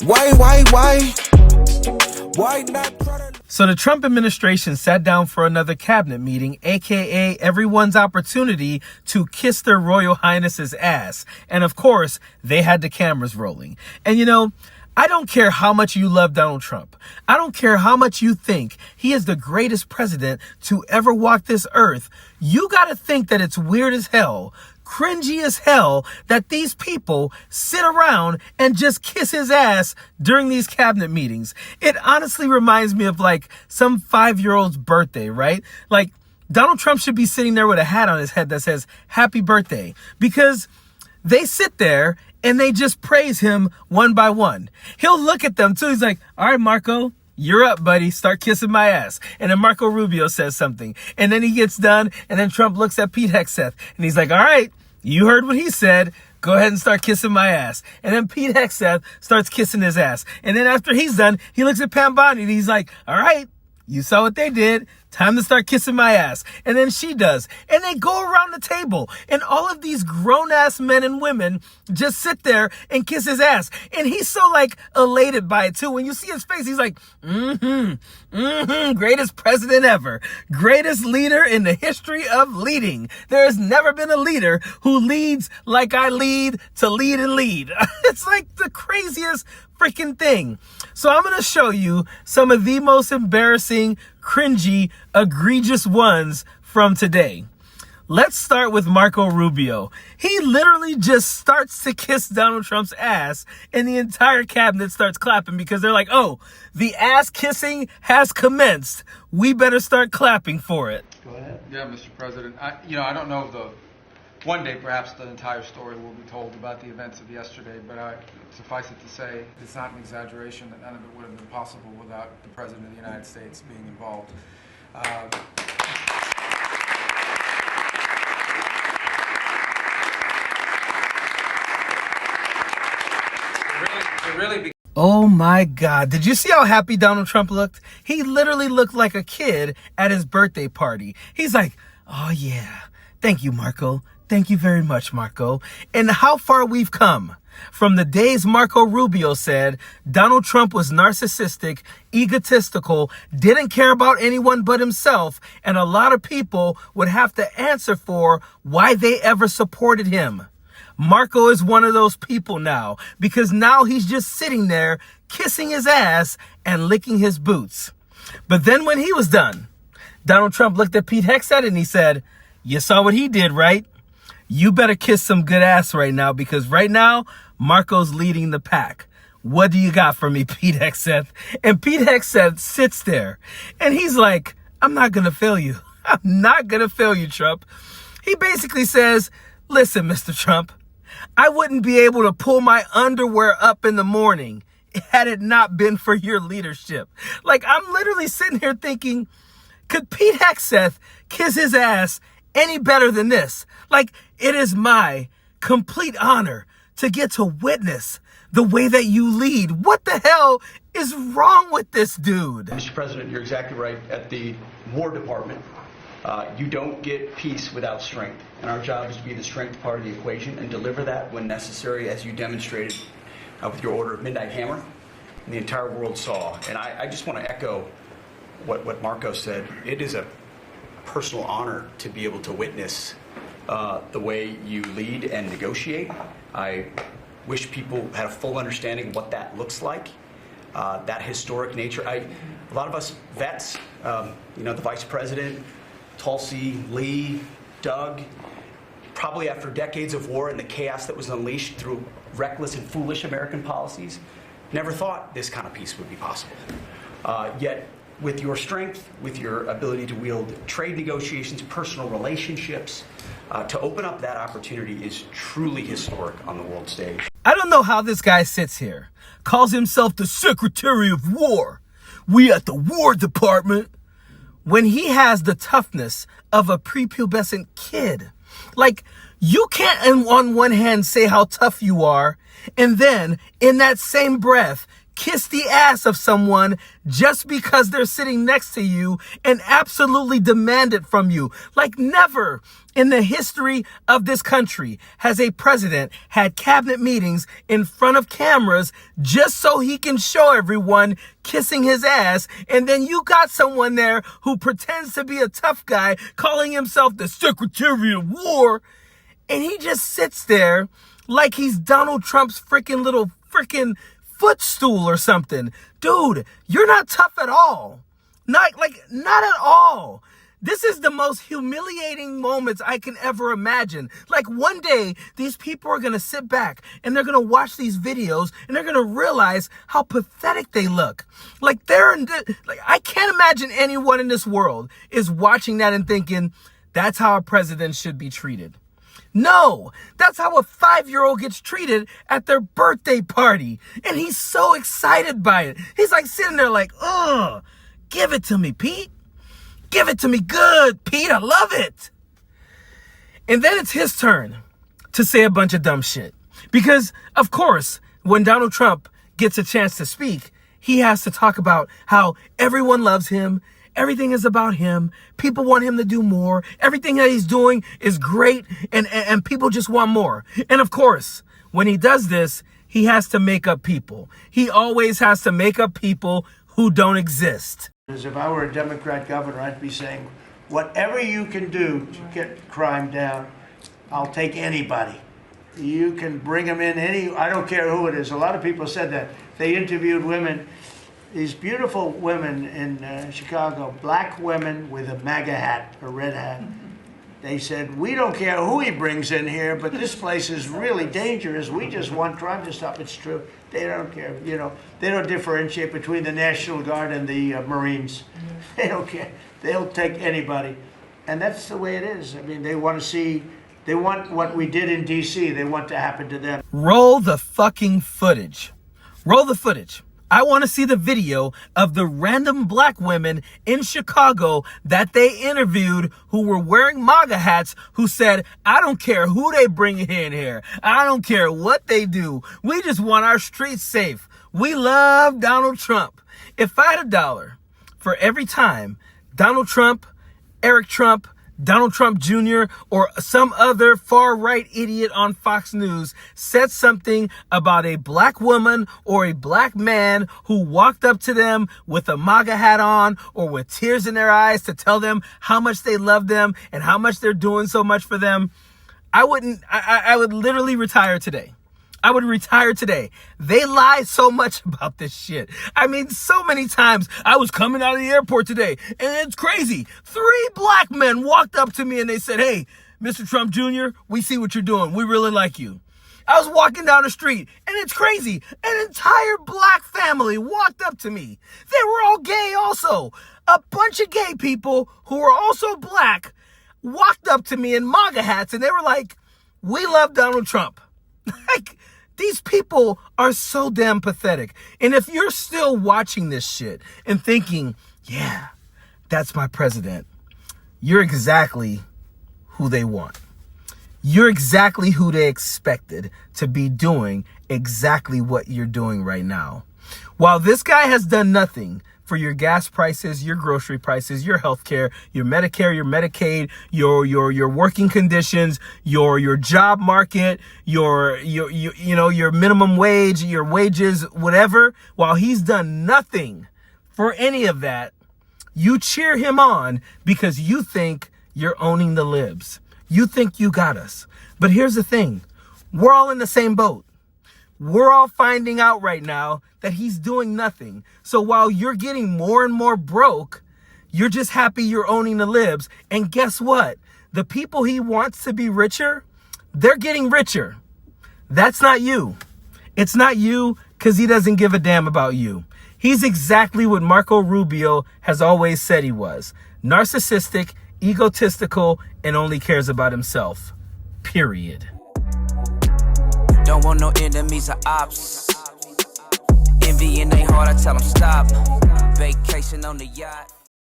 Why not try to... So the Trump administration sat down for another cabinet meeting, aka everyone's opportunity to kiss their Royal Highness's ass. And of course, they had the cameras rolling. And you know, I don't care how much you love Donald Trump. I don't care how much you think he is the greatest president to ever walk this earth. You gotta think that it's weird as hell, cringy as hell, that these people sit around and just kiss his ass during these cabinet meetings. It honestly reminds me of like some 5-year-old's birthday, right? Like Donald Trump should be sitting there with a hat on his head that says happy birthday, because they sit there and they just praise him one by one. He'll look at them too. He's like, all right, Marco, you're up, buddy. Start kissing my ass. And then Marco Rubio says something. And then he gets done. And then Trump looks at Pete Hegseth. And he's like, all right, you heard what he said. Go ahead and start kissing my ass. And then Pete Hegseth starts kissing his ass. And then after he's done, he looks at Pam Bondi and he's like, all right, you saw what they did. Time to start kissing my ass. And then she does. And they go around the table. And all of these grown-ass men and women just sit there and kiss his ass. And he's so, like, elated by it, too. When you see his face, he's like, greatest president ever. Greatest leader in the history of leading. There has never been a leader who leads like I lead to lead and lead. It's like the craziest freaking thing. So I'm going to show you some of the most embarrassing, cringy, egregious ones from today. Let's start with Marco Rubio. He literally just starts to kiss Donald Trump's ass and the entire cabinet starts clapping because they're like, oh, the ass kissing has commenced. We better start clapping for it. Go ahead. Yeah, Mr. President. I don't know if one day perhaps the entire story will be told about the events of yesterday, but suffice it to say, it's not an exaggeration that none of it would have been possible without the President of the United States being involved. Oh my God. Did you see how happy Donald Trump looked? He literally looked like a kid at his birthday party. He's like, oh yeah, thank you, Marco. Thank you very much, Marco. And how far we've come from the days Marco Rubio said Donald Trump was narcissistic, egotistical, didn't care about anyone but himself, and a lot of people would have to answer for why they ever supported him. Marco is one of those people now, because now he's just sitting there kissing his ass and licking his boots. But then when he was done, Donald Trump looked at Pete Hegseth and he said, you saw what he did, right? You better kiss some good ass right now, because right now, Marco's leading the pack. What do you got for me, Pete Hegseth? And Pete Hegseth sits there and he's like, I'm not going to fail you. I'm not going to fail you, Trump. He basically says, listen, Mr. Trump, I wouldn't be able to pull my underwear up in the morning had it not been for your leadership. Like, I'm literally sitting here thinking, could Pete Hegseth kiss his ass any better than this? Like, it is my complete honor to get to witness the way that you lead. What the hell is wrong with this dude? Mr. President, you're exactly right. At the War Department, you don't get peace without strength. And our job is to be the strength part of the equation and deliver that when necessary, as you demonstrated with your order of Midnight Hammer. And the entire world saw. And I just want to echo what Marco said. It is a personal honor to be able to witness the way you lead and negotiate. I wish people had a full understanding of what that looks like, that historic nature. A lot of us vets, the Vice President, Tulsi, Lee, Doug, probably after decades of war and the chaos that was unleashed through reckless and foolish American policies, never thought this kind of peace would be possible. Yet, with your strength, with your ability to wield trade negotiations, personal relationships, to open up that opportunity is truly historic on the world stage. I don't know how this guy sits here, calls himself the Secretary of War. We at the War Department, when he has the toughness of a prepubescent kid. Like, you can't on one hand say how tough you are, and then in that same breath kiss the ass of someone just because they're sitting next to you and absolutely demand it from you. Like never in the history of this country has a president had cabinet meetings in front of cameras just so he can show everyone kissing his ass. And then you got someone there who pretends to be a tough guy calling himself the Secretary of War. And he just sits there like he's Donald Trump's freaking footstool or something. Dude, you're not tough at all. Not at all. This is the most humiliating moments I can ever imagine. Like one day, these people are going to sit back and they're going to watch these videos and they're going to realize how pathetic they look. Like I can't imagine anyone in this world is watching that and thinking, that's how a president should be treated. No, that's how a 5-year-old gets treated at their birthday party. And he's so excited by it. He's like sitting there like, give it to me, Pete. Give it to me good, Pete. I love it. And then it's his turn to say a bunch of dumb shit. Because, of course, when Donald Trump gets a chance to speak, he has to talk about how everyone loves him. Everything is about him. People want him to do more. Everything that he's doing is great, and people just want more. And of course, when he does this, he has to make up people. He always has to make up people who don't exist. As if I were a Democrat governor, I'd be saying, whatever you can do to get crime down, I'll take anybody. You can bring them in I don't care who it is. A lot of people said that. They interviewed women. These beautiful women in Chicago, black women with a MAGA hat, a red hat. They said, we don't care who he brings in here, but this place is really dangerous. We just want crime to stop. It's true. They don't care. You know, they don't differentiate between the National Guard and the Marines. They don't care. They'll take anybody. And that's the way it is. I mean, they want what we did in D.C., they want to happen to them. Roll the fucking footage. Roll the footage. I want to see the video of the random black women in Chicago that they interviewed who were wearing MAGA hats who said, I don't care who they bring in here. I don't care what they do. We just want our streets safe. We love Donald Trump. If I had $1 for every time Donald Trump, Eric Trump, Donald Trump Jr. or some other far-right idiot on Fox News said something about a black woman or a black man who walked up to them with a MAGA hat on or with tears in their eyes to tell them how much they love them and how much they're doing so much for them, I would literally retire today. I would retire today. They lie so much about this shit. I mean, so many times I was coming out of the airport today and it's crazy. 3 black men walked up to me and they said, hey, Mr. Trump Jr., we see what you're doing. We really like you. I was walking down the street and it's crazy. An entire black family walked up to me. They were all gay also. A bunch of gay people who were also black walked up to me in MAGA hats and they were like, we love Donald Trump. Like, these people are so damn pathetic. And if you're still watching this shit and thinking, yeah, that's my president, you're exactly who they want. You're exactly who they expected to be doing exactly what you're doing right now. While this guy has done nothing for your gas prices, your grocery prices, your healthcare, your Medicare, your Medicaid, your working conditions, your job market, your minimum wage, your wages, whatever, while he's done nothing for any of that, you cheer him on because you think you're owning the libs. You think you got us. But here's the thing. We're all in the same boat. We're all finding out right now that he's doing nothing. So while you're getting more and more broke, you're just happy you're owning the libs. And guess what? The people he wants to be richer, they're getting richer. That's not you. It's not you because he doesn't give a damn about you. He's exactly what Marco Rubio has always said he was. Narcissistic, egotistical, and only cares about himself. Period. Don't want no enemies or ops. Envy in their heart, I tell them stop. Vacation on the yacht.